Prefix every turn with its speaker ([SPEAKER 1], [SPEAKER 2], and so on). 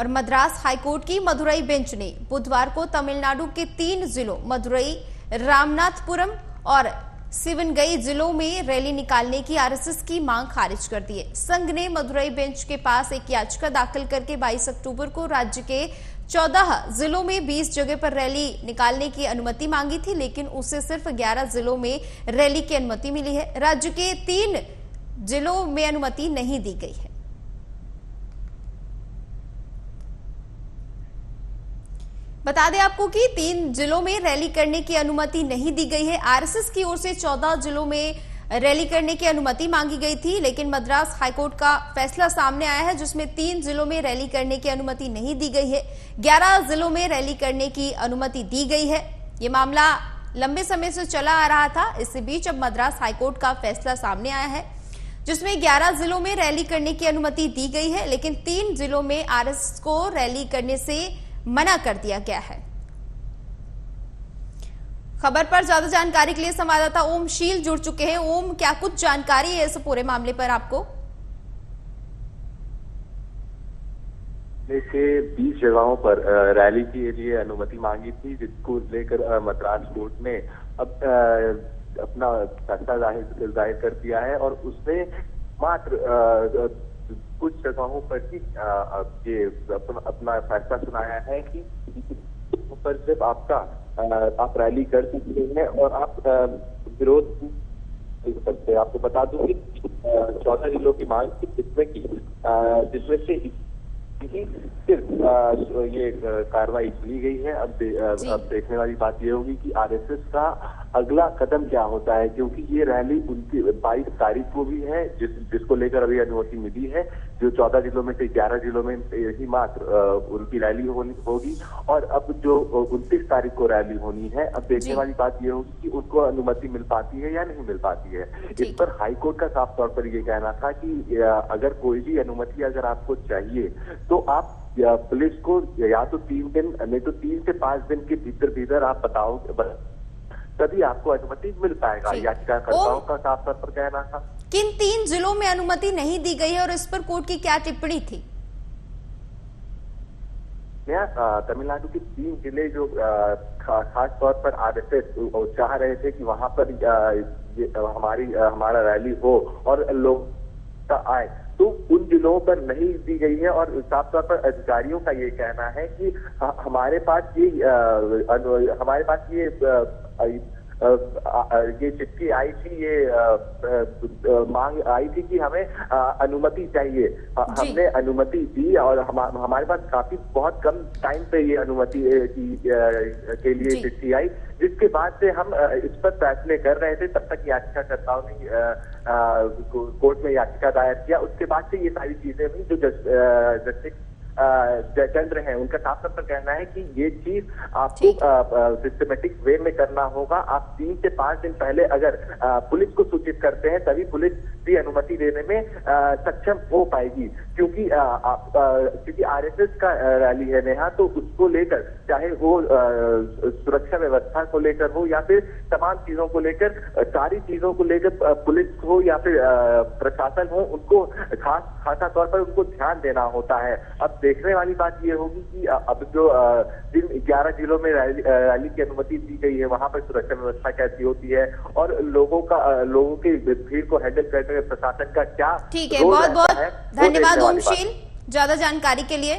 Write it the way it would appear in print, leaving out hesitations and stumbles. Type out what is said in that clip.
[SPEAKER 1] और मद्रास हाईकोर्ट की मदुरई बेंच ने बुधवार को तमिलनाडु के 3 जिलों मदुरई, रामनाथपुरम और शिवनगई जिलों में रैली निकालने की आरएसएस की मांग खारिज कर दी है। संघ ने मदुरई बेंच के पास एक याचिका दाखिल करके 22 अक्टूबर को राज्य के 14 जिलों में 20 जगह पर रैली निकालने की अनुमति मांगी थी, लेकिन उसे सिर्फ 11 जिलों में रैली की अनुमति मिली है। राज्य के 3 जिलों में अनुमति नहीं दी गई है। बता दें आपको कि 3 जिलों में रैली करने की अनुमति नहीं दी गई है। आरएसएस की ओर से 14 जिलों में रैली करने की अनुमति मांगी गई थी, लेकिन मद्रास हाईकोर्ट का फैसला सामने आया है जिसमें 3 जिलों में रैली करने की अनुमति नहीं दी गई है, 11 जिलों में रैली करने की अनुमति दी गई है। ये मामला लंबे समय से चला आ रहा था। इसी बीच अब मद्रास हाईकोर्ट का फैसला सामने आया है जिसमें 11 जिलों में रैली करने की अनुमति दी गई है, लेकिन 3 जिलों में आरएसएस को रैली करने से मना कर दिया गया है। खबर पर ज्यादा जानकारी के लिए संवाददाता ओम शील जुड़ चुके हैं। ओम, क्या कुछ जानकारी है इस पूरे मामले पर आपको?
[SPEAKER 2] से 20 जगहों पर रैली के लिए अनुमति मांगी थी, जिसको लेकर मद्रास कोर्ट ने अब अपना फैसला जाहिर कर दिया है और उसने मात्र कुछ जगहों पर ही ये अपना फैसला सुनाया है कि पर सिर्फ आप रैली कर सकते हैं और आप विरोध कर सकते हैं। आपको बता दूं कि 14 जिलों की मांग थी, जिसमें से सिर्फ ये कार्रवाई की गई है। अब देखने वाली बात ये होगी कि आरएसएस का अगला कदम क्या होता है, क्योंकि ये रैली उनकी 22 तारीख को भी है, जिसको लेकर अभी अनुमति मिली है। जो 14 जिलों में से 11 जिलों में ही मात्र उनकी रैली होगी और अब जो 29 तारीख को रैली होनी है। अब देखने वाली बात ये होगी कि उनको अनुमति मिल पाती है या नहीं मिल पाती है। इस पर हाईकोर्ट का साफ तौर पर ये कहना था कि अगर कोई भी अनुमति अगर आपको चाहिए तो आप पुलिस को या तो 3 दिन, नहीं तो 3 से 5 दिन के भीतर आप बताओ, तभी आपको अनुमति मिल पाएगा। याचिकाकर्ताओं का साफ तौर पर कहना था।
[SPEAKER 1] किन 3 जिलों में अनुमति नहीं दी गई है और इस पर कोर्ट की क्या टिप्पणी थी?
[SPEAKER 2] तमिलनाडु के 3 जिले जो खास तौर पर आरएसएस चाह रहे थे कि वहां पर हमारा रैली हो और लोग आए, तो उन जिलों पर नहीं दी गई है। और साफ तौर पर अधिकारियों का ये कहना है कि हमारे पास ये चिट्ठी आई थी, ये मांग आई थी कि हमें अनुमति चाहिए। हमने अनुमति दी और हमारे पास बहुत कम टाइम पे ये अनुमति के लिए चिट्ठी आई, जिसके बाद से हम इस पर फैसले कर रहे थे। तब तक याचिकाकर्ताओं ने कोर्ट में याचिका दायर किया। उसके बाद से ये सारी चीजें हुई जो जस्टिस चंद्र हैं, उनका साफ तौर पर कहना है कि ये चीज आपको सिस्टमेटिक वे में करना होगा। आप 3 से 5 दिन पहले अगर पुलिस को सूचित करते हैं, तभी पुलिस भी अनुमति देने में सक्षम हो पाएगी। क्योंकि आरएसएस का रैली है नेहा, तो उसको लेकर, चाहे वो सुरक्षा व्यवस्था को लेकर हो या फिर तमाम चीजों को लेकर, सारी चीजों को लेकर पुलिस हो या फिर प्रशासन हो, उनको खासा तौर पर उनको ध्यान देना होता है। अब देखने वाली बात ये होगी कि अब जो जिन 11 जिलों में रैली की अनुमति दी गई है, वहां पर सुरक्षा व्यवस्था कैसी होती है और लोगों की भीड़ को हैंडल करने में प्रशासन का क्या
[SPEAKER 1] ठीक है। बहुत बहुत धन्यवाद ओम शील, ज्यादा जानकारी के लिए।